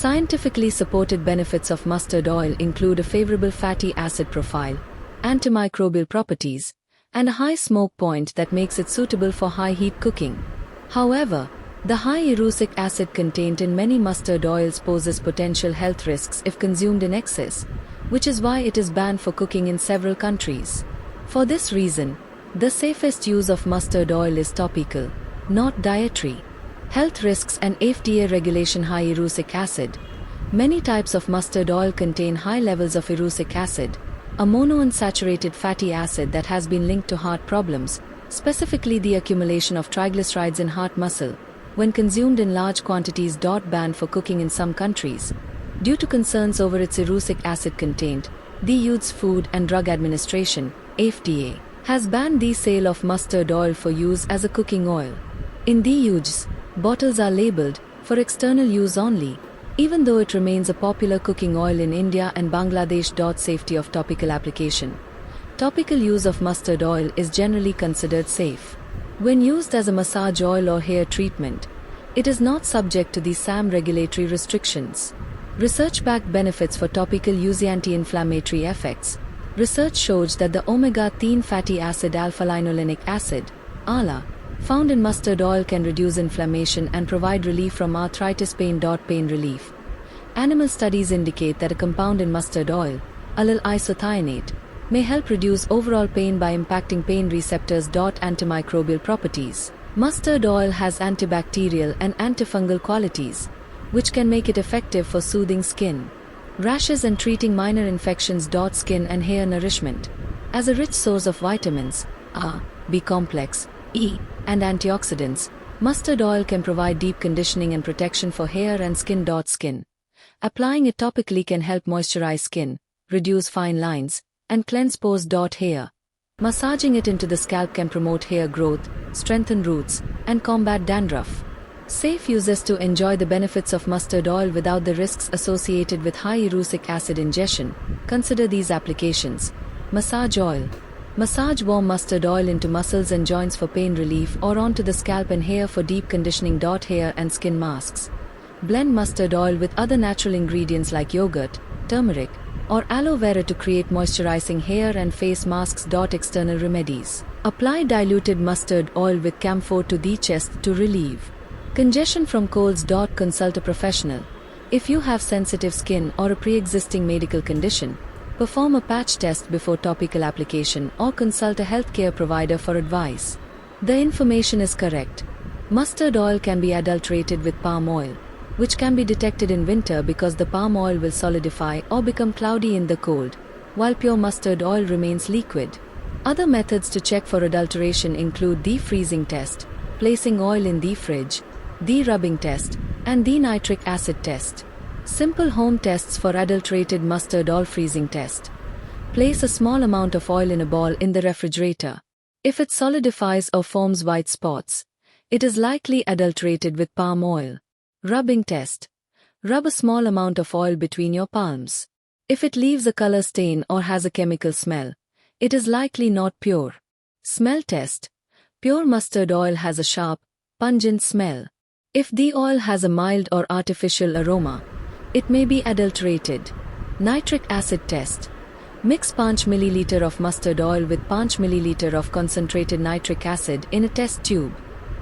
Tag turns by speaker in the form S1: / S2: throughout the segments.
S1: Scientifically supported benefits of mustard oil include a favorable fatty acid profile, antimicrobial properties, and a high smoke point that makes it suitable for high-heat cooking. However, the high erucic acid contained in many mustard oils poses potential health risks if consumed in excess, which is why it is banned for cooking in several countries. For this reason, the safest use of mustard oil is topical, not dietary. Health risks and FDA regulation. High erucic acid. Many types of mustard oil contain high levels of erucic acid, a monounsaturated fatty acid that has been linked to heart problems, specifically the accumulation of triglycerides in heart muscle, when consumed in large quantities. Banned for cooking in some countries. Due to concerns over its erucic acid content, the U.S. Food and Drug Administration, FDA, has banned the sale of mustard oil for use as a cooking oil. In the U.S., bottles are labeled for external use only, even though it remains a popular cooking oil in India and Bangladesh. Safety of topical application. Topical use of mustard oil is generally considered safe. When used as a massage oil or hair treatment, it is not subject to the SAM regulatory restrictions. Research-backed benefits for topical use. Anti-inflammatory effects. Research shows that the omega-3 fatty acid alpha-linolenic acid, ALA, found in mustard oil can reduce inflammation and provide relief from arthritis pain. Pain relief. Animal studies indicate that a compound in mustard oil, allyl isothianate, may help reduce overall pain by impacting pain receptors. Antimicrobial properties. Mustard oil has antibacterial and antifungal qualities, which can make it effective for soothing skin rashes and treating minor infections. Skin and hair nourishment. As a rich source of vitamins A, B complex, E, and antioxidants, mustard oil can provide deep conditioning and protection for hair and skin. Skin. Applying it topically can help moisturize skin, reduce fine lines, and cleanse pores. Hair. Massaging it into the scalp can promote hair growth, strengthen roots, and combat dandruff. Safe users to enjoy the benefits of mustard oil without the risks associated with high erucic acid ingestion. Consider these applications. Massage oil. Massage warm mustard oil into muscles and joints for pain relief or onto the scalp and hair for deep conditioning. Hair and skin masks. Blend mustard oil with other natural ingredients like yogurt, turmeric, or aloe vera to create moisturizing hair and face masks. External remedies. Apply diluted mustard oil with camphor to the chest to relieve congestion from colds. Consult a professional. If you have sensitive skin or a pre-existing medical condition, perform a patch test before topical application or consult a healthcare provider for advice. The information is correct. Mustard oil can be adulterated with palm oil, which can be detected in winter because the palm oil will solidify or become cloudy in the cold, while pure mustard oil remains liquid. Other methods to check for adulteration include the freezing test, placing oil in the fridge, the rubbing test, and the nitric acid test. Simple home tests for adulterated mustard oil. Freezing test. Place a small amount of oil in a ball in the refrigerator. If it solidifies or forms white spots, it is likely adulterated with palm oil. Rubbing test. Rub a small amount of oil between your palms. If it leaves a color stain or has a chemical smell, it is likely not pure. Smell test. Pure mustard oil has a sharp, pungent smell. If the oil has a mild or artificial aroma, it may be adulterated. Nitric acid test. Mix 5 ml of mustard oil with 5 ml of concentrated nitric acid in a test tube.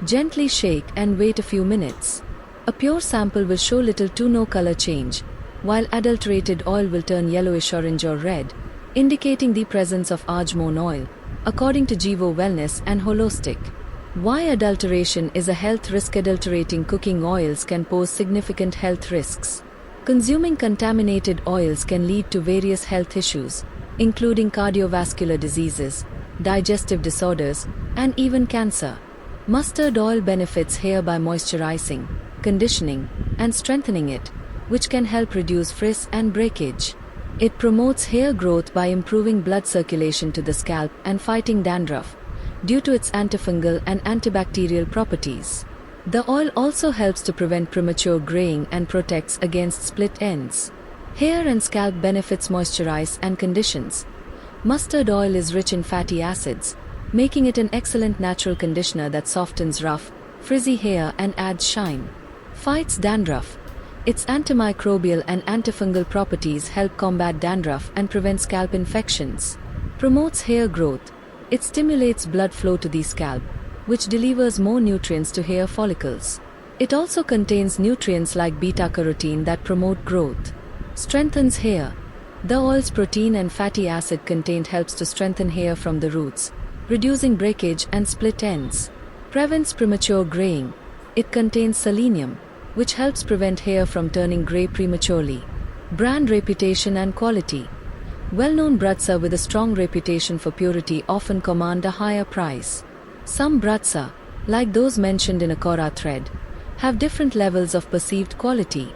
S1: Gently shake and wait a few minutes. A pure sample will show little to no color change, while adulterated oil will turn yellowish orange or red, indicating the presence of argemone oil, according to Jivo Wellness and Holistic. Why adulteration is a health risk. Adulterating cooking oils can pose significant health risks. Consuming contaminated oils can lead to various health issues, including cardiovascular diseases, digestive disorders, and even cancer. Mustard oil benefits hair by moisturizing, conditioning, and strengthening it, which can help reduce frizz and breakage. It promotes hair growth by improving blood circulation to the scalp and fighting dandruff, due to its antifungal and antibacterial properties. The oil also helps to prevent premature graying and protects against split ends. Hair and scalp benefits. Moisturize and conditions. Mustard oil is rich in fatty acids, making it an excellent natural conditioner that softens rough, frizzy hair and adds shine. Fights dandruff. Its antimicrobial and antifungal properties help combat dandruff and prevent scalp infections. Promotes hair growth. It stimulates blood flow to the scalp, which delivers more nutrients to hair follicles. It also contains nutrients like beta-carotene that promote growth. Strengthens hair. The oil's protein and fatty acid contained helps to strengthen hair from the roots, reducing breakage and split ends. Prevents premature graying. It contains selenium, which helps prevent hair from turning gray prematurely. Brand reputation and quality. Well-known bratsa with a strong reputation for purity often command a higher price. Some bratsa, like those mentioned in a Kora thread, have different levels of perceived quality.